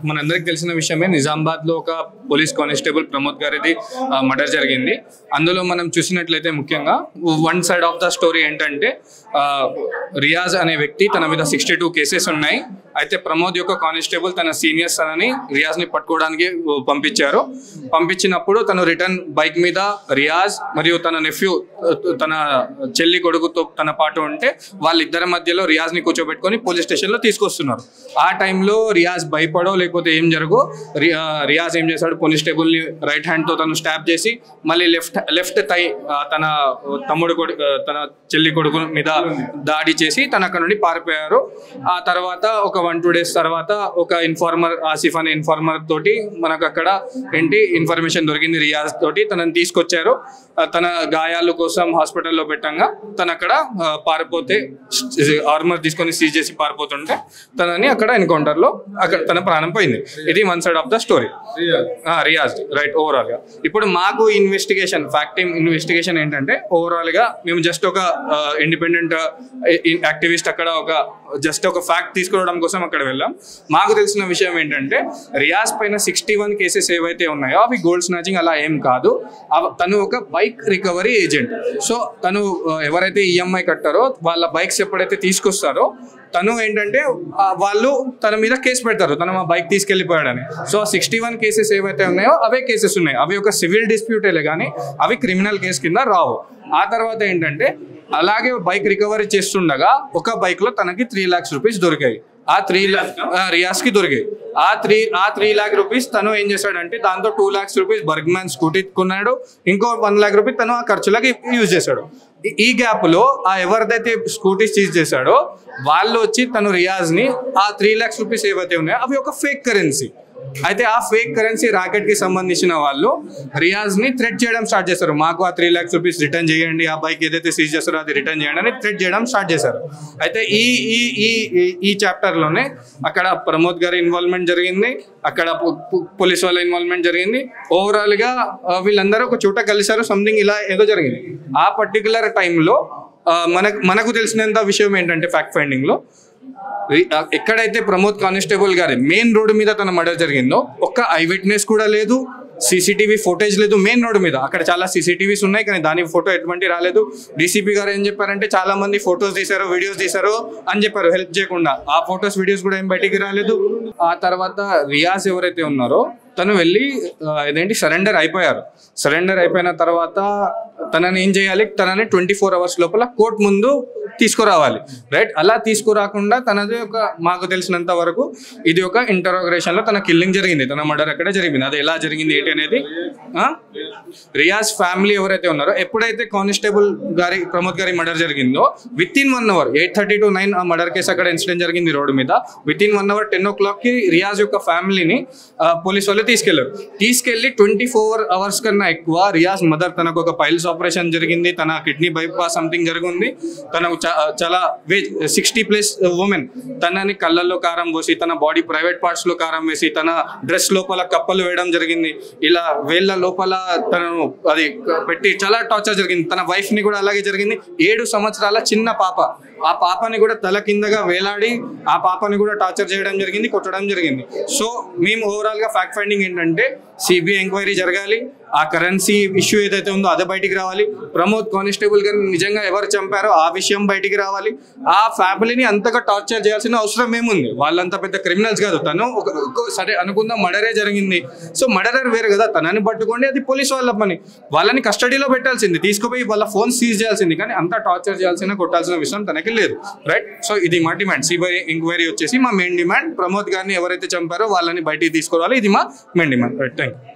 మనందరికి తెలిసిన విషయమే నిజామాబాద్లో ఒక పోలీస్ కానిస్టేబుల్ ప్రమోద్ గారిది మర్డర్ జరిగింది. అందులో మనం చూసినట్లయితే ముఖ్యంగా one side of the story ఏంటంటే రియాజ్ అనే వ్యక్తి తన మీద 62 కేసెస్ ఉన్నాయి. అయితే ప్రమోద్ యొక్క కానిస్టేబుల్ తన సీనియర్స్ అని రియాజ్ని పట్టుకోవడానికి పంపించినప్పుడు తను రిటర్న్ బైక్ మీద రియాజ్ మరియు తన నెఫ్యూ తన చెల్లి కొడుకుతో తన పాటు ఉంటే వాళ్ళిద్దరి మధ్యలో రియాజ్ని కూర్చోబెట్టుకొని పోలీస్ స్టేషన్లో తీసుకొస్తున్నారు. ఆ టైంలో రియాజ్ భయపడో లేకపోతే ఏం జరగో రియాజ్ ఏం చేశాడు, కానిస్టేబుల్ని రైట్ హ్యాండ్తో తను స్టాప్ చేసి మళ్ళీ లెఫ్ట్ థై తన తన చెల్లి కొడుకు మీద దాడి చేసి తన అక్కడ నుండి పారిపోయారు. ఆ తర్వాత ఒక 1-2 days తర్వాత ఒక ఇన్ఫార్మర్ ఆసిఫ్ అనే ఇన్ఫార్మర్ తోటి మనకు అక్కడ ఇన్ఫర్మేషన్ దొరికింది. రియాజ్ తోటి తనని తీసుకొచ్చారు. తన గాయాల కోసం హాస్పిటల్లో పెట్టంగా తను అక్కడ పారిపోతే ఆర్మర్ తీసుకొని సీజ్ చేసి పారిపోతుంటే తనని అక్కడ ఎన్కౌంటర్లో అక్కడ తన ప్రాణం పోయింది. ఇది one side of the story. Riyaz right. Overall గా ఇప్పుడు మాకు ఇన్వెస్టిగేషన్ ఫ్యాక్ట్ టీమ్ ఇన్వెస్టిగేషన్ ఏంటంటే ఓవరాల్ గా మేము జస్ట్ ఒక ఇండిపెండెంట్ యాక్టివిస్ట్ అక్కడ జస్ట్ ఒక ఫ్యాక్ట్ తీసుకురావడం కోసం అక్కడ వెళ్ళాం. మాకు తెలిసిన విషయం ఏంటంటే రియాజ్ పైన 61 కేసెస్ ఏవైతే ఉన్నాయో అవి గోల్డ్ స్నాచింగ్ అలా ఏం కాదు. తను ఒక బైక్ రికవరీ ఏజెంట్. సో తను ఎవరైతే ఈఎంఐ కట్టారో వాళ్ళ బైక్స్ ఎప్పుడైతే తీసుకొస్తారో తను ఏంటంటే వాళ్ళు తన మీద కేసు పెడతారు, తను మా బైక్ తీసుకెళ్ళిపోయాడని. సో 61 కేసెస్ ఏవైతే ఉన్నాయో అవే కేసెస్ ఉన్నాయి. అవి ఒక సివిల్ డిస్ప్యూటేలే కానీ అవి క్రిమినల్ కేసు కింద రావు. ఆ తర్వాత ఏంటంటే అలాగే బైక్ రికవరీ చేస్తుండగా ఒక బైక్ లో తనకి 3 lakhs రూపీస్ దొరికాయి. ఆ 3 lakh రియాజ్ కి దొరికాయి. ఆ 3 lakh రూపీస్ తను ఏం చేశాడంటే దాంతో 2 lakhs రూపీస్ బర్గ్మ్యాన్ స్కూటీ కొన్నాడు. ఇంకో 1 lakh రూపీస్ తను ఆ ఖర్చులకి యూజ్ చేశాడు. ఈ గ్యాప్ లో ఎవరిదైతే స్కూటీ సీజ్ చేశాడో వాళ్ళు వచ్చి తను రియాజ్ ని ఆ 3 lakhs రూపీస్ ఏవైతే ఉన్నాయో అవి ఒక ఫేక్ కరెన్సీ. అయితే ఆ ఫేక్ కరెన్సీ రాకెట్ కి సంబంధించిన వాళ్ళు రియాజ్ ని థ్రెట్ చేయడం స్టార్ట్ చేశారు. మాకు ఆ 3 lakhs రూపీస్ రిటర్న్ చేయండి, ఆ బైక్ ఏదైతే సీజ్ చేస్తారో అది రిటర్న్ చేయండి అని థ్రెట్ చేయడం స్టార్ట్ చేశారు. అయితే ఈ చాప్టర్ లోనే అక్కడ ప్రమోద్ గారి ఇన్వాల్వ్మెంట్ జరిగింది, అక్కడ పోలీస్ వాళ్ళ ఇన్వాల్వ్మెంట్ జరిగింది. ఓవరాల్ గా వీళ్ళందరూ ఒక చోట కలిశారు, సంథింగ్ ఇలా ఏదో జరిగింది. ఆ పర్టికులర్ టైంలో మనకు తెలిసినంత విషయం ఏంటంటే ఫ్యాక్ట్ ఫైండింగ్ లో ఎక్కడైతే ప్రమోద్ కానిస్టేబుల్ గారి మెయిన్ రోడ్డు మీద తన మర్డర్ జరిగిందో ఒక్క ఐ విట్నెస్ కూడా లేదు, సీసీటీవీ ఫుటేజ్ లేదు. మెయిన్ రోడ్డు మీద అక్కడ చాలా సీసీటీవీస్ ఉన్నాయి కానీ దాని ఫోటో ఎటువంటి రాలేదు. డీసీపీ గారు ఏం చెప్పారంటే చాలా మంది ఫొటోస్ తీశారు, వీడియోస్ తీశారు అని చెప్పారు హెల్ప్ చేయకుండా. ఆ ఫొటోస్ వీడియోస్ కూడా ఏం బయటికి రాలేదు. ఆ తర్వాత రియాజ్ ఎవరైతే ఉన్నారో తను వెళ్ళి సరెండర్ అయిపోయారు. సరెండర్ అయిపోయిన తర్వాత తనని ఏం చేయాలి, తనని 24 hours లోపల కోర్టు ముందు తీసుకురావాలి. రైట్. అలా తీసుకురాకుండా తనది మాకు తెలిసినంత వరకు ఇది ఒక ఇంటరోగరేషన్ లో తన కిల్లింగ్ జరిగింది, తన మర్డర్ అక్కడే జరిగింది. అది ఎలా జరిగింది ఏంటి అనేది రియాజ్ ఫ్యామిలీ ఎవరైతే ఉన్నారో ఎప్పుడైతే కానిస్టేబుల్ గారి ప్రమోద్ గారి మర్డర్ జరిగిందో within 1 hour 8:30 to 9 ఆ మర్డర్ కేసు అక్కడ ఇన్సిడెంట్ జరిగింది రోడ్డు మీద. within 1 hour 10 o'clock కి రియాజ్ యొక్క ఫ్యామిలీని పోలీస్ వాళ్ళు తీసుకెళ్లి 24 hours కన్నా ఎక్కువ రియాజ్ మదర్ తనకు ఒక పైల్స్ ఆపరేషన్ జరిగింది, తన కిడ్నీ బైపాస్ సంథింగ్ జరిగింది. తనకు చాలా 60+ ఉమెన్ తనని కళ్ళల్లో కారం పోసి తన బాడీ ప్రైవేట్ పార్ట్స్ లో కారం వేసి తన డ్రెస్ లోపల కప్పలు వేయడం జరిగింది. ఇలా వేళ్ళ లోపల తనను అది పెట్టి చాలా టార్చర్ జరిగింది. తన వైఫ్ ని కూడా అలాగే జరిగింది. 7 సంవత్సరాల చిన్న పాప, ఆ పాపని కూడా తల కిందగా వేలాడి ఆ పాపని కూడా టార్చర్ చేయడం జరిగింది, కొట్టడం జరిగింది. సో మేము ఓవరాల్ గా ఫ్యాక్ట్ ఫైండింగ్ ఏంటంటే సిబిఐ ఎంక్వైరీ జరగాలి, ఆ కరెన్సీ ఇష్యూ ఏదైతే ఉందో అదే బయటికి రావాలి, ప్రమోద్ కానిస్టేబుల్ గారిని నిజంగా ఎవరు చంపారో ఆ విషయం బయటికి రావాలి. ఆ ఫ్యామిలీని అంతగా టార్చర్ చేయాల్సిన అవసరం ఏముంది, వాళ్ళంతా పెద్ద క్రిమినల్స్ కాదు. తను సరే అనుకుందాం మర్డరే జరిగింది, సో మర్డరర్ వేరు కదా, తనని పట్టుకోండి, అది పోలీస్ వాళ్ళ పని. వాళ్ళని కస్టడీలో పెట్టాల్సింది, తీసుకుపోయి వాళ్ళ ఫోన్ సీజ్ చేయాల్సింది, కానీ అంతా టార్చర్ చేయాల్సిన కొట్టాల్సిన విషయం తనకి లేదు. రైట్. సో ఇది మా డిమాండ్. సిబిఐ ఎంక్వైరీ వచ్చేసి మా మెయిన్ డిమాండ్. ప్రమోద్ గారిని ఎవరైతే చంపారో వాళ్ళని బయటికి తీసుకురావాలి, ఇది మా main demand. Right. Thank you.